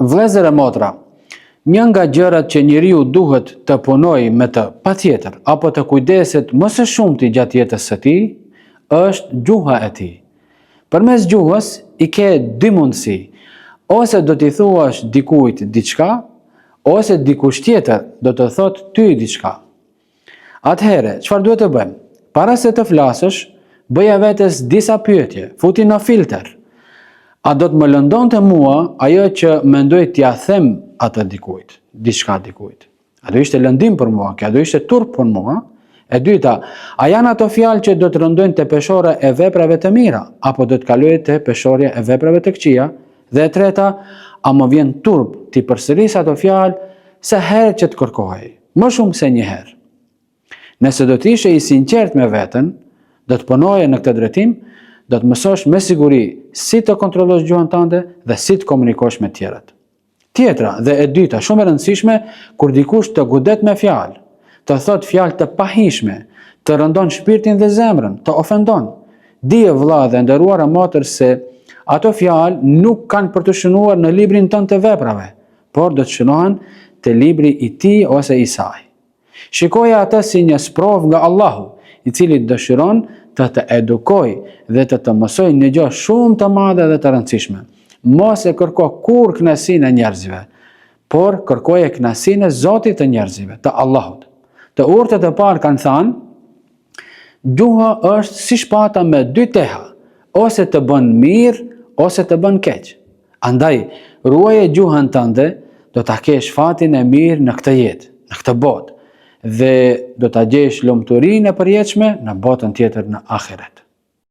Vëllezër e motra, një nga gjërat që njeriu duhet të punojë me të patjetër apo të kujdeset më së shumti gjatë jetës së tij është gjuha e tij. Përmes gjuhës i ke dy mundësi: ose do t'i thuash dikujt diçka, ose dikush tjetër do të thotë ty diçka. Atëherë, çfarë duhet të bëjmë? Para se të flasësh, bëja vetes disa pyetje, futi në filter. A do të më lëndonte mua ajo që mendoj t'ja them atë dikujt, diçka dikujt? A do ishte lëndim për mua? A do ishte turp për mua? E dyta, a janë ato fjalë që do të rëndojnë te peshora e veprave të mira, apo do të kalojë te peshorja e veprave të këqija? Dhe e treta, a më vjen turp t'i përsëris ato fjalë sa herë që të kërkohej, më shumë se një herë? Nëse do të ishe i sinqert me veten, do të punoje në këtë drejtim, do të mësosh me siguri si të kontrollosh gjuhën tënde dhe si të komunikosh me tjerët. Tjetra dhe e dyta, shumë e rëndësishme, kur dikush të godet me fjalë, të thot fjalë të pahishme, të rëndon shpirtin dhe zemrën, të ofendon, dije vëlla dhe nderuara motër se ato fjalë nuk kanë për të shënuar në librin tënd të veprave, por do të shënohen te libri i tij ose i saj. Shikoja atë si një sprov nga Allahu, i cili dëshiron të edukoj dhe të mësoj një gjë shumë të madhe dhe të rëndësishme. Mos e kërko kur kënaqësinë e njerëzve, por kërkoje kënaqësinë e Zotit të njerëzve, të Allahut. Të urtët e parë kanë thënë, gjuha është si shpata me dy teha, ose të bën mirë, ose të bën keq. Andaj, ruaje gjuhën tënde, do ta kesh fatin e mirë në këtë jetë, në këtë botë, dhe do ta gjesh lumturinë e përjetshme në botën tjetër, në ahiret.